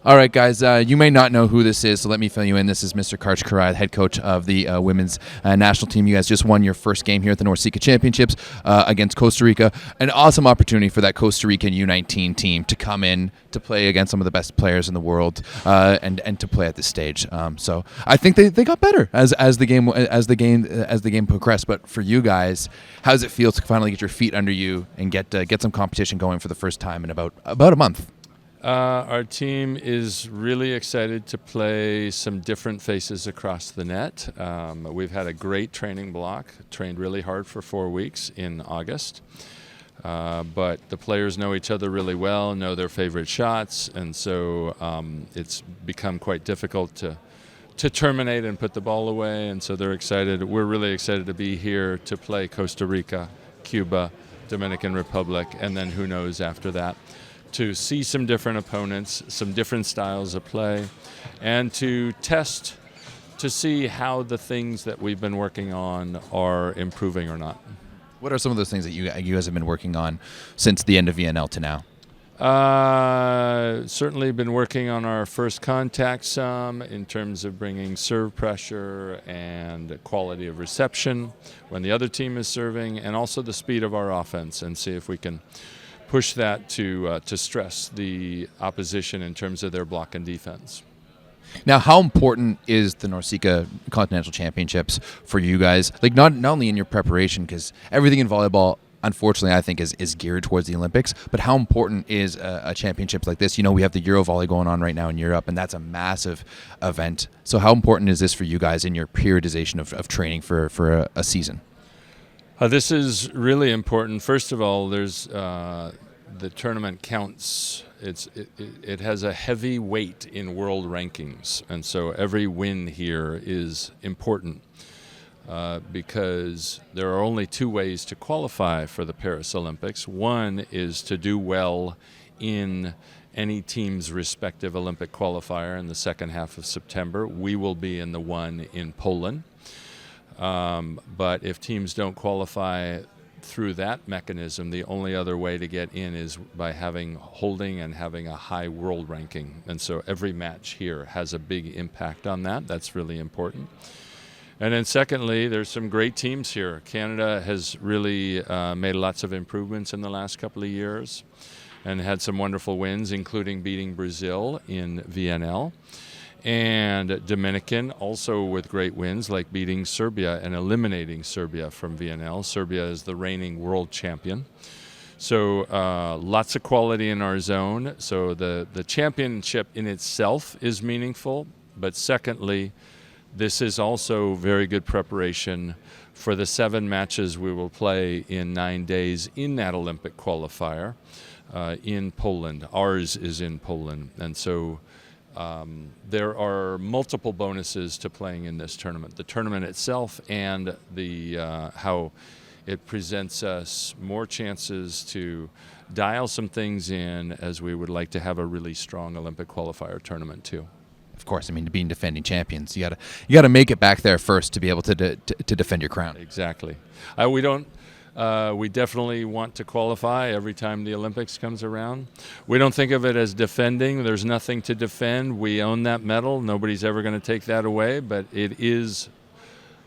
All right, guys, you may not know who this is, so let me fill you in. This is Mr. Karch, head coach of the women's national team. You guys just won your first game here at the NORCECA Championships against Costa Rica. An awesome opportunity for that Costa Rican U19 team to come in to play against some of the best players in the world and to play at this stage. So I think they got better as the game progressed. But for you guys, how does it feel to finally get your feet under you and get some competition going for the first time in about a month? Our team is really excited to play some different faces across the net. We've had a great training block, trained really hard for 4 weeks in August. But the players know each other really well, know their favorite shots, and so it's become quite difficult to terminate and put the ball away, and so they're excited. We're really excited to be here to play Costa Rica, Cuba, Dominican Republic, and then who knows after that. To see some different opponents, some different styles of play, and to test to see how the things that we've been working on are improving or not. What are some of those things that you guys have been working on since the end of VNL to now? Certainly been working on our first contact some in terms of bringing serve pressure and quality of reception when the other team is serving, and also the speed of our offense, and see if we can push that to stress the opposition in terms of their block and defense. Now, how important is the NORCECA Continental Championships for you guys? Like not only in your preparation, because everything in volleyball, unfortunately, I think is geared towards the Olympics. But how important is a championship like this? You know, we have the Euro Volley going on right now in Europe, and that's a massive event. So, how important is this for you guys in your periodization of training for a season? This is really important. First of all, there's the tournament counts. It has a heavy weight in world rankings, and so every win here is important because there are only two ways to qualify for the Paris Olympics. One is to do well in any team's respective Olympic qualifier in the second half of September. We will be in the one in Poland. But if teams don't qualify through that mechanism, the only other way to get in is by holding and having a high world ranking. And so every match here has a big impact on that. That's really important. And then secondly, there's some great teams here. Canada has really made lots of improvements in the last couple of years and had some wonderful wins, including beating Brazil in VNL. And Dominican also with great wins, like beating Serbia and eliminating Serbia from VNL. Serbia is the reigning world champion. So lots of quality in our zone. So the championship in itself is meaningful. But secondly, this is also very good preparation for the 7 matches we will play in 9 days in that Olympic qualifier in Poland. Ours is in Poland. And so there are multiple bonuses to playing in this tournament. The tournament itself and the how it presents us more chances to dial some things in, as we would like to have a really strong Olympic qualifier tournament too. Of course, I mean, being defending champions, you gotta make it back there first to be able to defend your crown. Exactly. We definitely want to qualify every time the Olympics comes around. We don't think of it as defending. There's nothing to defend. We own that medal. Nobody's ever going to take that away, but it is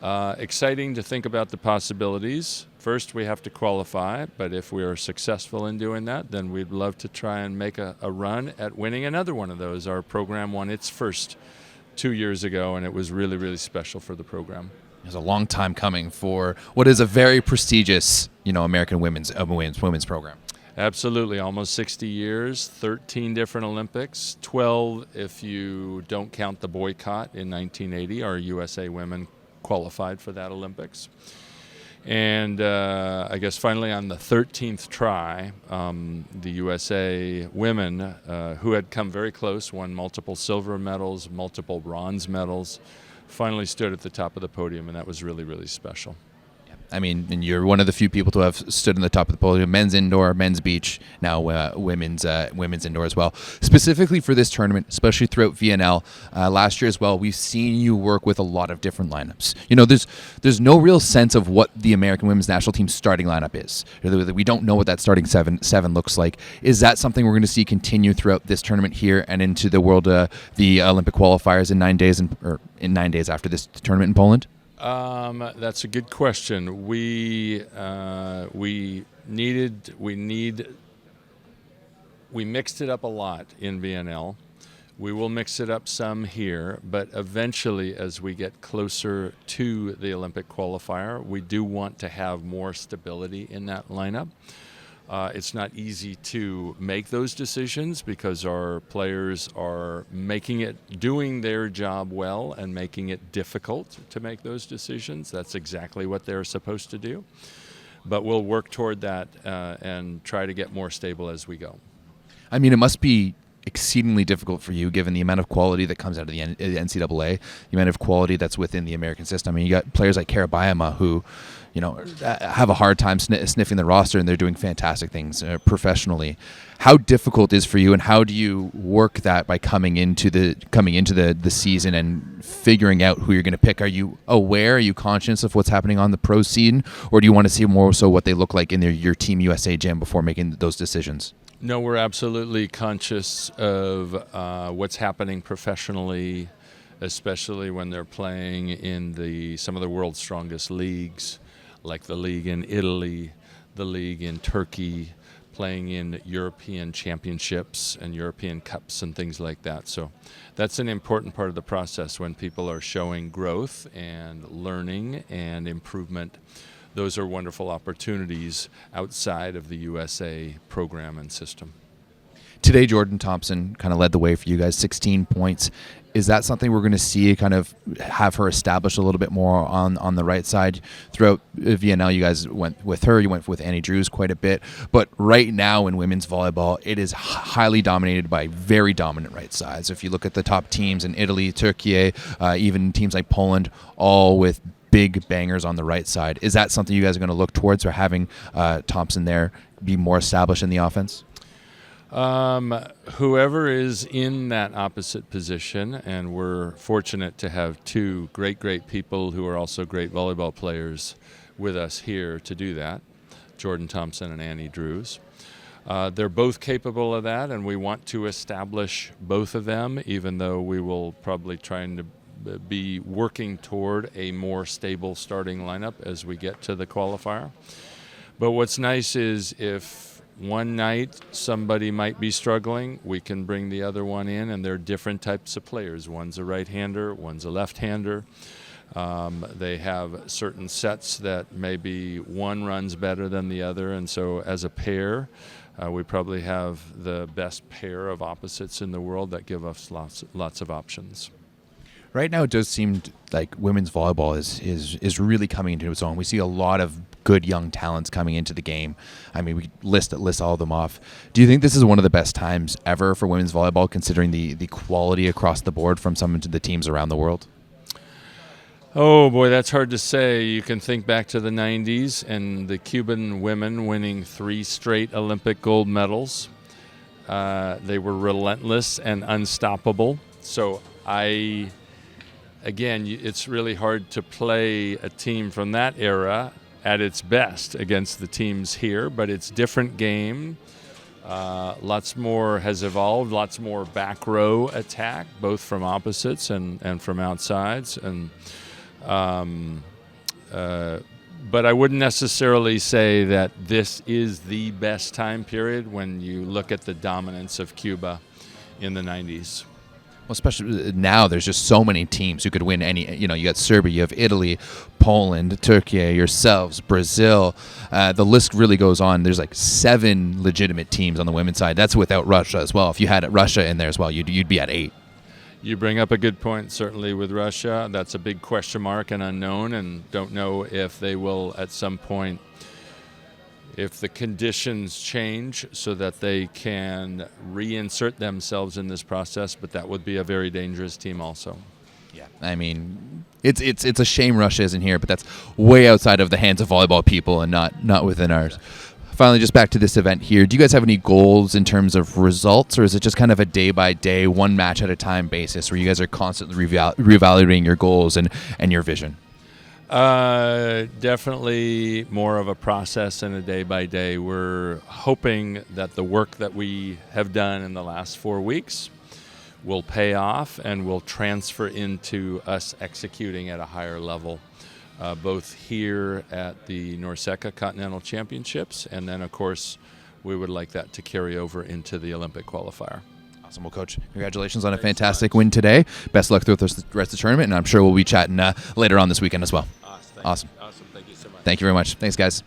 exciting to think about the possibilities. First, we have to qualify, but if we are successful in doing that, then we'd love to try and make a run at winning another one of those. Our program won its first 2 years ago, and it was really, really special for the program. It was a long time coming for what is a very prestigious, American women's program. Absolutely, almost 60 years, 13 different Olympics, 12 if you don't count the boycott in 1980. Our USA women qualified for that Olympics. And I guess finally on the 13th try, the USA women, who had come very close, won multiple silver medals, multiple bronze medals, finally stood at the top of the podium, and that was really, really special. I mean, and you're one of the few people to have stood on the top of the podium, men's indoor, men's beach, now women's indoor as well. Specifically for this tournament, especially throughout VNL, last year as well, we've seen you work with a lot of different lineups. You know, there's no real sense of what the American women's national team's starting lineup is. We don't know what that starting seven looks like. Is that something we're going to see continue throughout this tournament here and into the the Olympic qualifiers in 9 days or in 9 days after this tournament in Poland? That's a good question. We mixed it up a lot in VNL. We will mix it up some here, but eventually, as we get closer to the Olympic qualifier, we do want to have more stability in that lineup. It's not easy to make those decisions because our players are doing their job well and making it difficult to make those decisions. That's exactly what they're supposed to do. But we'll work toward that and try to get more stable as we go. I mean, it must be exceedingly difficult for you given the amount of quality that comes out of the NCAA, the amount of quality that's within the American system. I mean, you got players like Kara Bayama who, you know, have a hard time sniffing the roster, and they're doing fantastic things professionally. How difficult is for you, and how do you work that by coming into the season and figuring out who you're going to pick? Are you aware? Are you conscious of what's happening on the pro scene, or do you want to see more so what they look like in your Team USA gym before making those decisions? No, we're absolutely conscious of what's happening professionally, especially when they're playing in some of the world's strongest leagues, like the league in Italy, the league in Turkey, playing in European championships and European cups and things like that. So that's an important part of the process when people are showing growth and learning and improvement. Those are wonderful opportunities outside of the USA program and system. Today, Jordan Thompson kind of led the way for you guys, 16 points. Is that something we're going to see kind of have her establish a little bit more on the right side? Throughout VNL, you guys went with her. You went with Annie Drews quite a bit. But right now in women's volleyball, it is highly dominated by very dominant right sides. If you look at the top teams in Italy, Turkey, even teams like Poland, all with big bangers on the right side. Is that something you guys are going to look towards, or having Thompson there be more established in the offense? Whoever is in that opposite position, and we're fortunate to have two great people who are also great volleyball players with us here to do that, Jordan Thompson and Annie Drews. They're both capable of that, and we want to establish both of them, even though we will probably try to be working toward a more stable starting lineup as we get to the qualifier. But what's nice is if one night somebody might be struggling, we can bring the other one in, and they're different types of players. One's a right-hander, one's a left-hander. They have certain sets that maybe one runs better than the other, and so as a pair, we probably have the best pair of opposites in the world that give us lots of options. Right now, it does seem like women's volleyball is really coming into its own. We see a lot of good young talents coming into the game. I mean, we list all of them off. Do you think this is one of the best times ever for women's volleyball, considering the quality across the board from some of the teams around the world? Oh, boy, that's hard to say. You can think back to the 90s and the Cuban women winning 3 straight Olympic gold medals. They were relentless and unstoppable. So again, it's really hard to play a team from that era at its best against the teams here, but it's different game. Lots more has evolved, lots more back row attack, both from opposites and from outsides. But I wouldn't necessarily say that this is the best time period when you look at the dominance of Cuba in the 90s. Well, especially now, there's just so many teams who could win any. You know, you got Serbia, you have Italy, Poland, Turkey, yourselves, Brazil. The list really goes on. There's like 7 legitimate teams on the women's side. That's without Russia as well. If you had Russia in there as well, you'd be at 8. You bring up a good point, certainly with Russia. That's a big question mark and unknown, and don't know if they will at some point, if the conditions change so that they can reinsert themselves in this process, but that would be a very dangerous team also. Yeah, I mean, it's a shame Russia isn't here, but that's way outside of the hands of volleyball people and not within ours. Finally, just back to this event here. Do you guys have any goals in terms of results, or is it just kind of a day-by-day, one match at a time basis where you guys are constantly reevaluating your goals and your vision? Definitely more of a process and a day-by-day. We're hoping that the work that we have done in the last 4 weeks will pay off and will transfer into us executing at a higher level. Both here at the NORCECA Continental Championships, and then, of course, we would like that to carry over into the Olympic qualifier. Awesome. Well, Coach, congratulations on a fantastic win today. Best of luck throughout the rest of the tournament, and I'm sure we'll be chatting later on this weekend as well. Awesome. Thank you so much. Thank you very much. Thanks, guys.